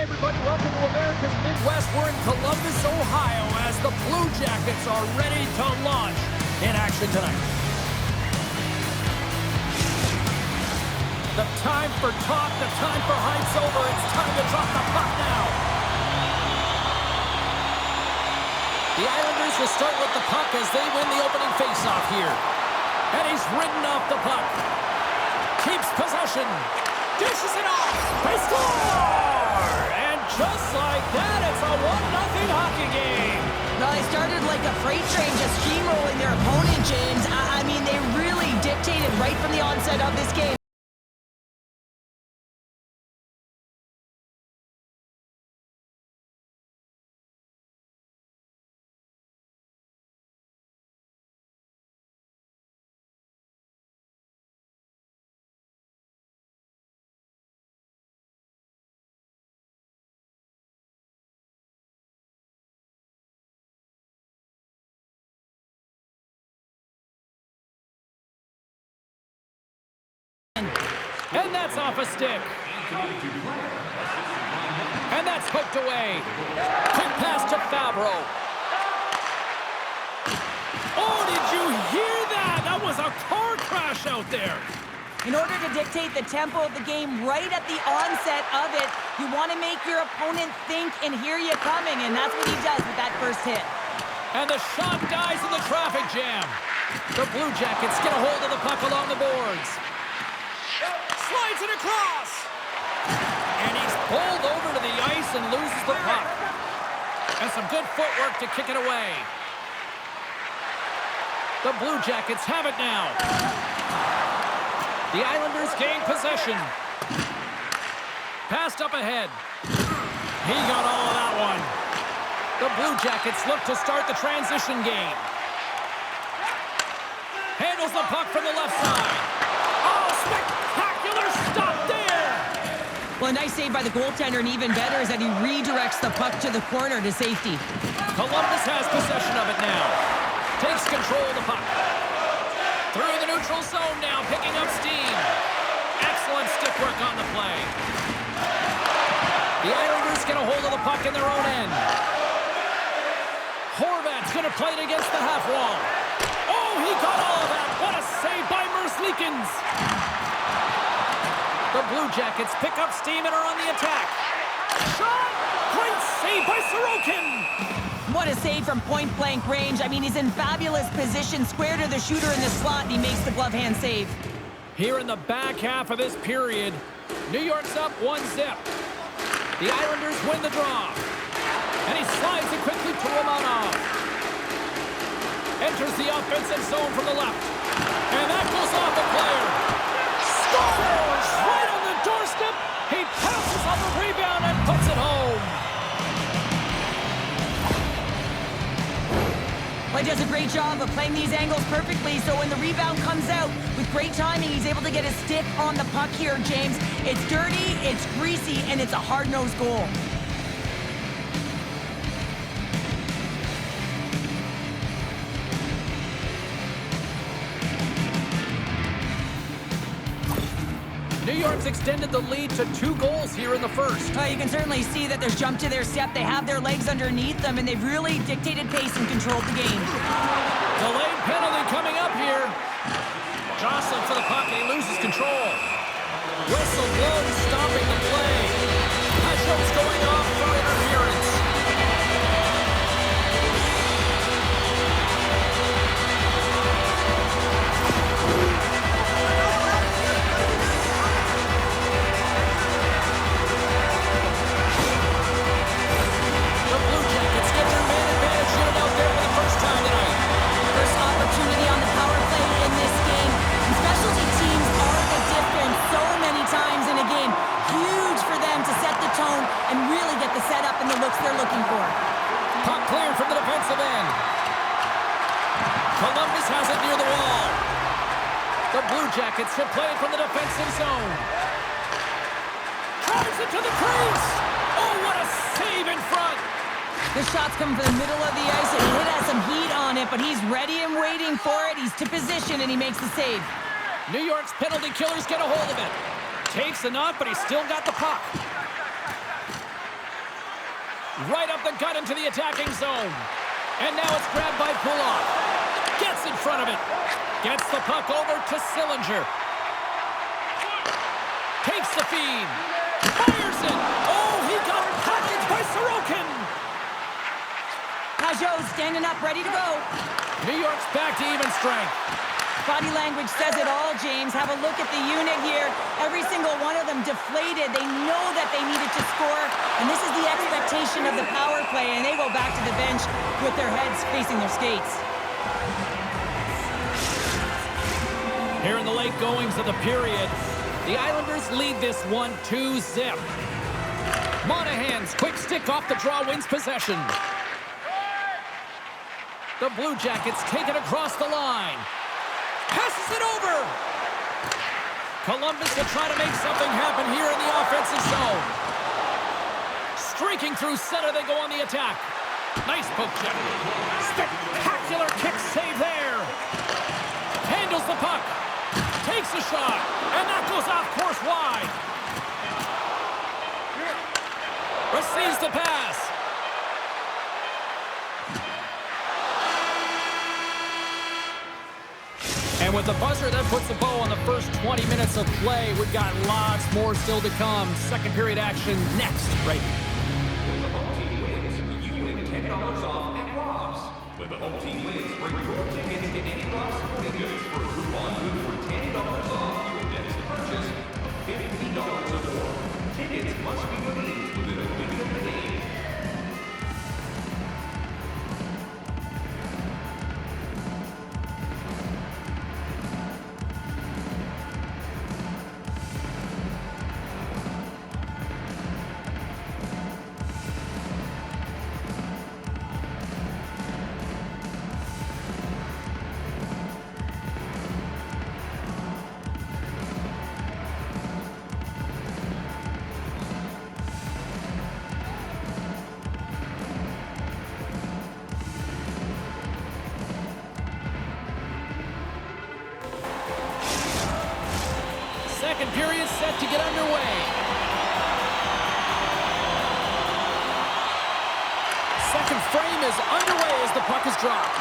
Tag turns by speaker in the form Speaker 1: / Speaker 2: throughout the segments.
Speaker 1: everybody, welcome to America's Midwest. We're in Columbus, Ohio, as the Blue Jackets are ready to launch in action tonight. The time for talk, the time for hype's over. It's time to drop the puck now. The Islanders will start with the puck as they win the opening faceoff here. And he's ridden off the puck. Keeps possession. Dishes it off. They score! And just like that, it's a 1-0 hockey game.
Speaker 2: No, they started like a freight train just steamrolling their opponent, James. I mean, they really dictated right from the onset of this game.
Speaker 1: And that's off a stick. And that's hooked away. Quick pass to Fabro. Oh, did you hear that? That was a car crash out there.
Speaker 2: In order to dictate the tempo of the game right at the onset of it, you want to make your opponent think and hear you coming, and that's what he does with that first hit.
Speaker 1: And the shot dies in the traffic jam. The Blue Jackets get a hold of the puck along the boards. Slides it across. And he's pulled over to the ice and loses the puck. And some good footwork to kick it away. The Blue Jackets have it now. The Islanders gain possession. Passed up ahead. He got all of that one. The Blue Jackets look to start the transition game. Handles the puck from the left side. Oh, spectacular stop there!
Speaker 2: Well, a nice save by the goaltender, and even better is that he redirects the puck to the corner to safety.
Speaker 1: Columbus has possession of it now. Takes control of the puck. Through the neutral zone now, picking up steam. Excellent stick work on the play. The Islanders get a hold of the puck in their own end. Horvat's going to play it against the half wall. Oh, he got all of that. What a save by Merzlikins. The Blue Jackets pick up steam and are on the attack. Shot! Great save by Sorokin.
Speaker 2: What a save from point-blank range. I mean, he's in fabulous position, square to the shooter in the slot, and he makes the glove hand save.
Speaker 1: Here in the back half of this period, New York's up 1-0. The Islanders win the draw. And he slides it quickly to Romanov. Enters the offensive zone from the left. And that goes off the player. Scores! Right on the doorstep. He passes on the rebound and puts it home.
Speaker 2: Well, he does a great job of playing these angles perfectly, so when the rebound comes out, with great timing, he's able to get his stick on the puck here, James. It's dirty, it's greasy, and it's a hard-nosed goal.
Speaker 1: New York's extended the lead to 2 goals here in the first.
Speaker 2: You can certainly see that there's jump to their step. They have their legs underneath them, and they've really dictated pace and controlled the game.
Speaker 1: Delayed penalty coming up here. Jostling for the puck, and he loses control. Whistle blows, stopping the play. Pashot's going off for interference.
Speaker 2: Opportunity on the power play in this game. And specialty teams are the difference so many times in a game. Huge for them to set the tone and really get the setup and the looks they're looking for.
Speaker 1: Puck cleared from the defensive end. Columbus has it near the wall. The Blue Jackets should play it from the defensive zone. Drives it to the crease. Oh, what a save in front.
Speaker 2: The shot's coming from the middle of the ice, and it has some heat on it, but he's ready and waiting for it. He's to position, and he makes the save.
Speaker 1: New York's penalty killers get a hold of it. Takes the knock, but he's still got the puck. Right up the gut into the attacking zone. And now it's grabbed by Pulock. Gets in front of it. Gets the puck over to Sillinger. Takes the feed. Fires it. Oh, he got packaged by Sorokin.
Speaker 2: Pajot standing up, ready to go.
Speaker 1: New York's back to even strength.
Speaker 2: Body language says it all, James. Have a look at the unit here. Every single one of them deflated. They know that they needed to score, and this is the expectation of the power play, and they go back to the bench with their heads facing their skates.
Speaker 1: Here in the late goings of the period, the Islanders lead this one 2-0. Monahan's quick stick off the draw wins possession. The Blue Jackets take it across the line. Passes it over. Columbus will try to make something happen here in the offensive zone. Streaking through center, they go on the attack. Nice poke check. Spectacular kick save there. Handles the puck. Takes a shot. And that goes off course wide. Receives the pass. And with the buzzer, that puts a bow on the first 20 minutes of play. We've got lots more still to come. Second period action next, right here.
Speaker 3: When the home team wins, you win $10 off at Rob's. When the home team wins, bring your tickets to any Rob's Sporting Goods for a coupon good for $10 off your next purchase of $50 or more. Tickets must be redeemed within a week of the game.
Speaker 1: Second period set to get underway. Second frame is underway as the puck is dropped.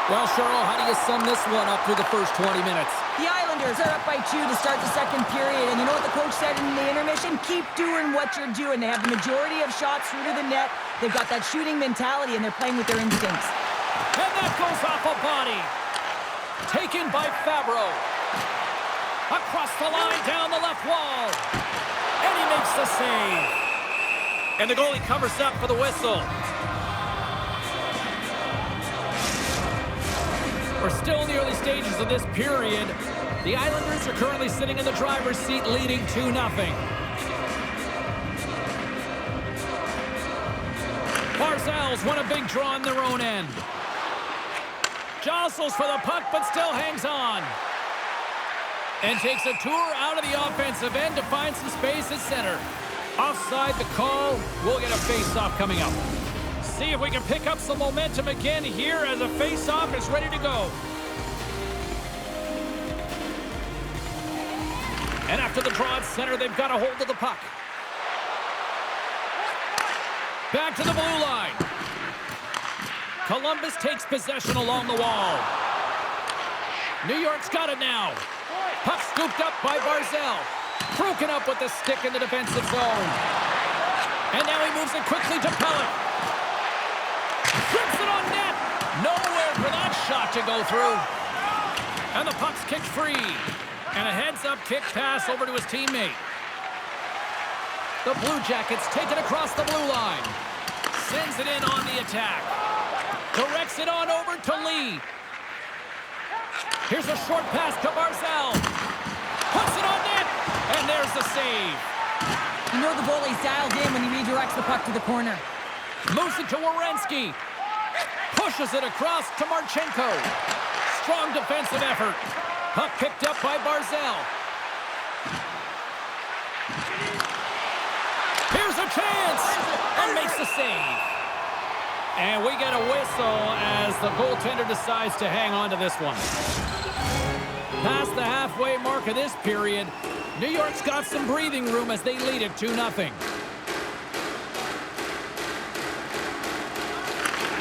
Speaker 1: Well, Cheryl, how do you sum this one up through the first 20 minutes?
Speaker 2: The Islanders are up by 2 to start the second period, and you know what the coach said in the intermission? Keep doing what you're doing. They have the majority of shots through to the net. They've got that shooting mentality, and they're playing with their instincts.
Speaker 1: And that goes off a body. Taken by Fabro. Across the line, down the left wall. And he makes the save. And the goalie covers up for the whistle. We're still in the early stages of this period. The Islanders are currently sitting in the driver's seat, leading 2-0. Barzal's won a big draw on their own end. Jostles for the puck, but still hangs on. And takes a tour out of the offensive end to find some space at center. Offside the call. We'll get a face-off coming up. See if we can pick up some momentum again here as a face-off is ready to go. And after the draw at center, they've got a hold of the puck. Back to the blue line. Columbus takes possession along the wall. New York's got it now. Puck scooped up by Barzal. Broken up with the stick in the defensive zone. And now he moves it quickly to Pellick. Flips it on net. Nowhere for that shot to go through. And the puck's kicked free. And a heads-up kick pass over to his teammate. The Blue Jackets take it across the blue line. Sends it in on the attack. Directs it on over to Lee. Here's a short pass to Barzal. Puts it on net. And there's the save.
Speaker 2: You know the goalie's dialed in when he redirects the puck to the corner.
Speaker 1: Moves it to Werenski. Pushes it across to Marchenko. Strong defensive effort. Puck picked up by Barzal. Here's a chance. And makes the save. And we get a whistle as the goaltender decides to hang on to this one. Past the halfway mark of this period, New York's got some breathing room as they lead it 2-0.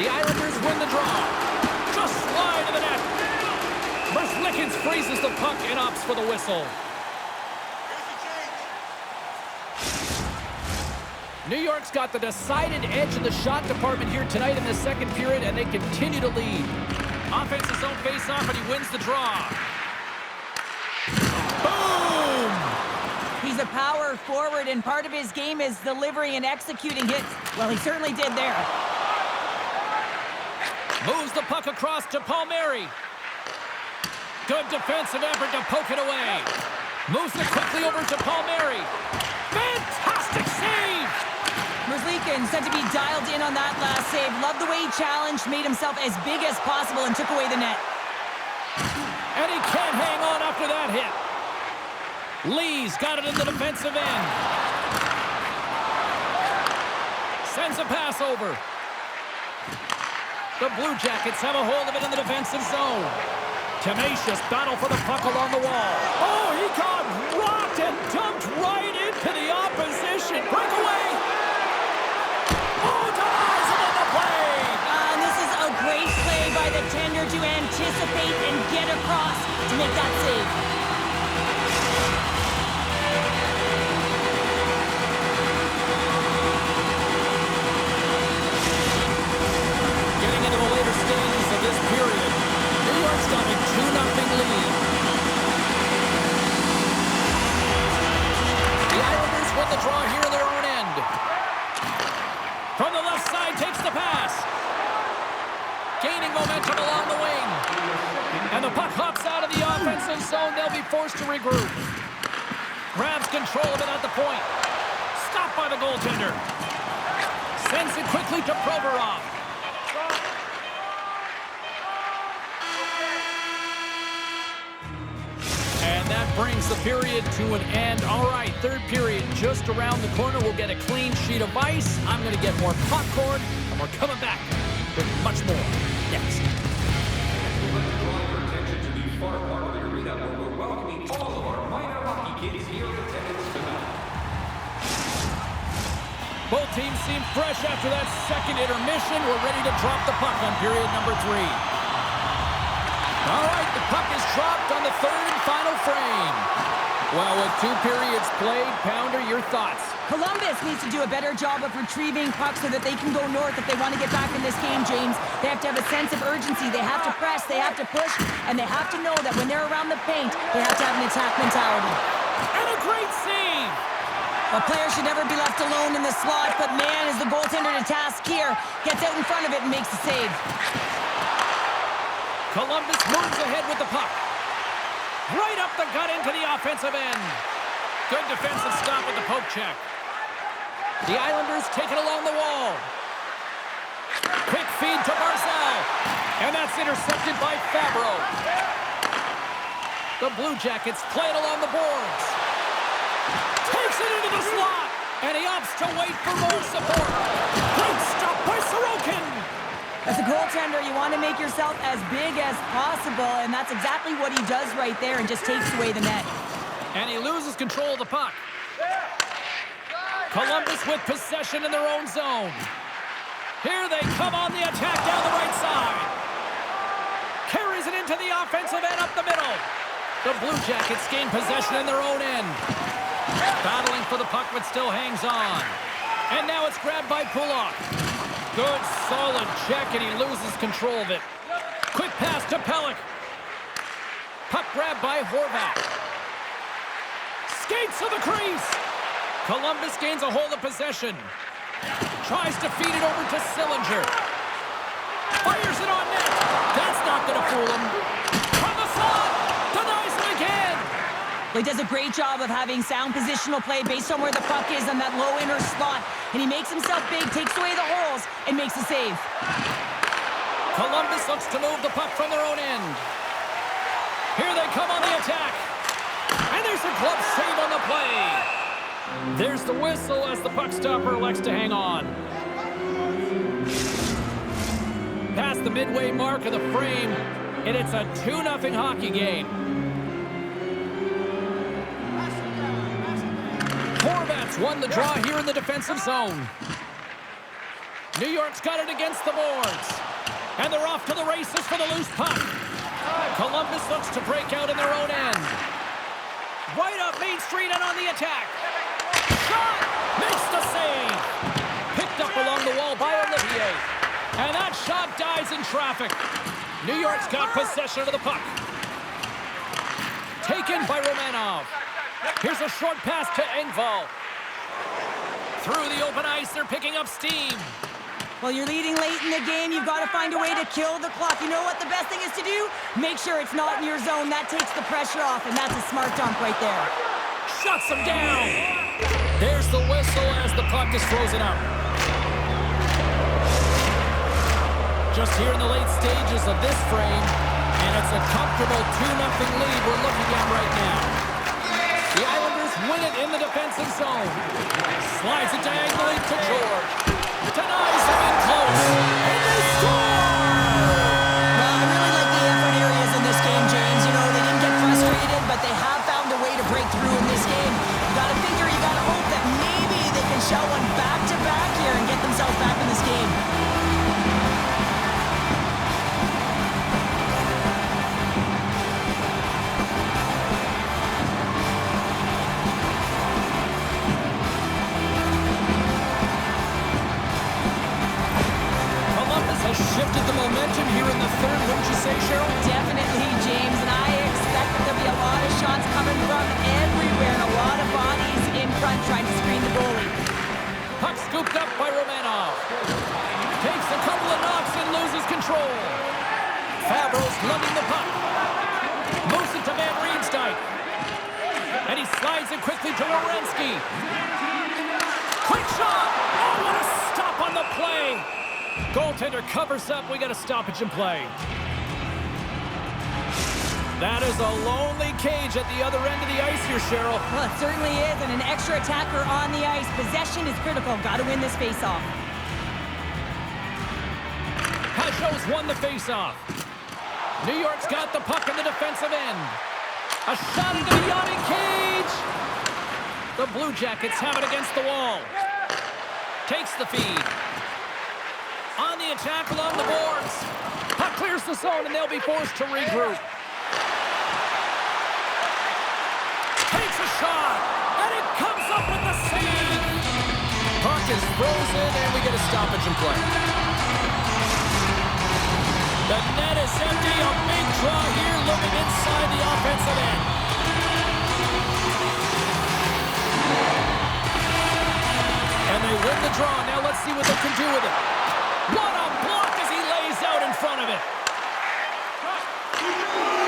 Speaker 1: The Islanders win the draw. Just slide to the net. Merzlikins freezes the puck and opts for the whistle. New York's got the decided edge in the shot department here tonight in the second period, and they continue to lead. Offensive zone face-off, and he wins the draw. Boom!
Speaker 2: He's a power forward, and part of his game is delivering and executing hits. Well, he certainly did there.
Speaker 1: Moves the puck across to Palmieri. Good defensive effort to poke it away. Moves it quickly over to Palmieri. Fantastic save!
Speaker 2: Merzlikins said to be dialed in on that last save. Loved the way he challenged, made himself as big as possible, and took away the net.
Speaker 1: And he can't hang on after that hit. Lee's got it in the defensive end. Sends a pass over. The Blue Jackets have a hold of it in the defensive zone. Tenacious battle for the puck along the wall. Oh, he got rocked and dumped right into the opposition. Breakaway. Oh, denies him on the play.
Speaker 2: And this is a great play by the tender to anticipate and get across to make that save.
Speaker 1: Getting into the later stages of this period, New York's got a 2-0 lead. The Islanders win the draw here in their own end. From the left side, takes the pass. Gaining momentum along the wing. And the puck hops out of the offensive zone. They'll be forced to regroup. Grabs control of it at the point. Stopped by the goaltender. Sends it quickly to Provorov. And that brings the period to an end. All right, third period just around the corner. We'll get a clean sheet of ice. I'm going to get more popcorn, and we're coming back with much more next.
Speaker 3: We'd like to draw your attention to the far part of the arena where we're welcoming all of our minor hockey kids here in attendance tonight.
Speaker 1: Both teams seem fresh after that second intermission. We're ready to drop the puck on period number 3. All right, the puck is dropped on the third and final frame. Well, with 2 periods played, Pounder, your thoughts?
Speaker 2: Columbus needs to do a better job of retrieving pucks so that they can go north if they want to get back in this game, James. They have to have a sense of urgency. They have to press, they have to push, and they have to know that when they're around the paint, they have to have an attack mentality.
Speaker 1: And a great save!
Speaker 2: A player should never be left alone in the slot, but man, is the goaltender to task here. Gets out in front of it and makes the save.
Speaker 1: Columbus moves ahead with the puck. Right up the gut into the offensive end. Good defensive stop with the poke check. The Islanders take it along the wall. Quick feed to Barzal. And that's intercepted by Fabro. The Blue Jackets play it along the boards. Takes it into the slot. And he opts to wait for more support. Great stop by Sorokin.
Speaker 2: As a goaltender, you want to make yourself as big as possible, and that's exactly what he does right there and just takes away the net.
Speaker 1: And he loses control of the puck. Columbus with possession in their own zone. Here they come on the attack down the right side. Carries it into the offensive end up the middle. The Blue Jackets gain possession in their own end. Battling for the puck, but still hangs on. And now it's grabbed by Pullock. Good, solid check, and he loses control of it. Quick pass to Pelech. Puck grabbed by Horvat. Skates to the crease. Columbus gains a hold of possession. Tries to feed it over to Sillinger. Fires it on net. That's not going to fool him. From the slot. Denies it again.
Speaker 2: He does a great job of having sound positional play based on where the puck is on that low inner slot. And he makes himself big, takes away the holes, and makes a save.
Speaker 1: Columbus looks to move the puck from their own end. Here they come on the attack. And there's a glove save on the play. There's the whistle as the puck stopper elects to hang on. Past the midway mark of the frame, and it's a 2-0 hockey game. Horvat's won the draw here in the defensive zone. New York's got it against the boards. And they're off to the races for the loose puck. Columbus looks to break out in their own end. Right up Main Street and on the attack. Shot! Makes the save. Picked up along the wall by Olivier. And that shot dies in traffic. New York's got possession of the puck. Taken by Romanov. Here's a short pass to Engvall. Through the open ice, they're picking up steam.
Speaker 2: Well, you're leading late in the game. You've got to find a way to kill the clock. You know what the best thing is to do? Make sure it's not in your zone. That takes the pressure off, and that's a smart dump right there.
Speaker 1: Shuts him down. There's the whistle as the puck is frozen out. Just here in the late stages of this frame, and it's a comfortable 2-0 lead we're looking at right now. The Islanders win it in the defensive zone. Slides it diagonally to George. Denies him in close. And they score!
Speaker 2: Well, I really like the effort areas in this game, James. You know, they didn't get frustrated, but they have found a way to break through in this game. You got to figure, you got to hope that maybe they can shell one back-to-back here and get themselves back in this game.
Speaker 1: Shifted the momentum here in the third, wouldn't you say, Cheryl?
Speaker 2: Definitely, James, and I expect that there'll be a lot of shots coming from everywhere and a lot of bodies in front trying to screen the goalie.
Speaker 1: Puck scooped up by Romanov. Takes a couple of knocks and loses control. Fabro's lugging the puck. Moves it to Van Riemsdyk. And he slides it quickly to Werenski. Quick shot! Oh, what a stop on the play! Goaltender covers up. We got a stoppage in play. That is a lonely cage at the other end of the ice here, Cheryl.
Speaker 2: Well, it certainly is, and an extra attacker on the ice. Possession is critical. Got to win this faceoff.
Speaker 1: Pajot's won the faceoff. New York's got the puck in the defensive end. A shot into the yawning cage. The Blue Jackets have it against the wall. Takes the feed. On the attack along the boards. Puck clears the zone, and they'll be forced to regroup. Takes a shot, and it comes up with the save. Puck is frozen, and we get a stoppage in play. The net is empty. A big draw here, looking inside the offensive end. And they win the draw. Now let's see what they can do with it. What a block as he lays out in front of it.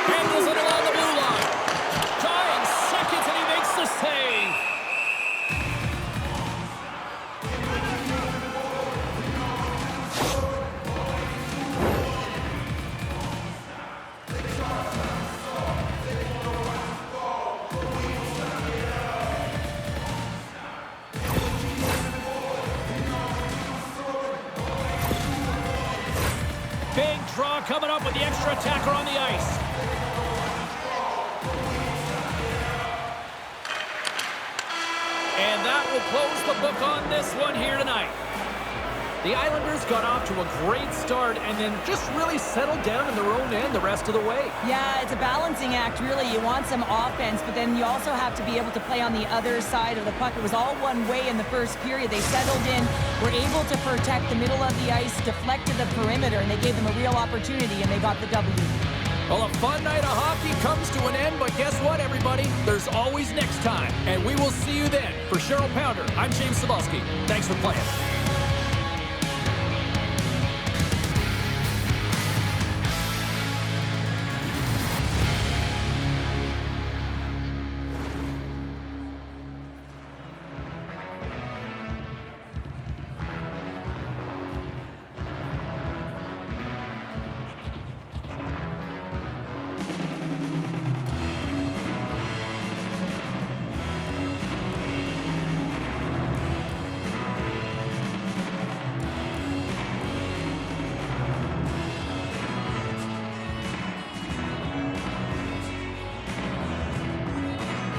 Speaker 1: Handles it along the blue line. Dying seconds, and he makes the save. Big draw coming up with the extra attacker on the ice. And that will close the book on this one here tonight. The Islanders got off to a great start and then just really settled down in their own end the rest of the way.
Speaker 2: Yeah, it's a balancing act, really. You want some offense, but then you also have to be able to play on the other side of the puck. It was all one way in the first period. They settled in, were able to protect the middle of the ice, deflected the perimeter, and they gave them a real opportunity, and they got the W.
Speaker 1: Well, a fun night of hockey comes to an end, but guess what, everybody? There's always next time, and we will see you then. For Cheryl Pounder, I'm James Cebulski. Thanks for playing.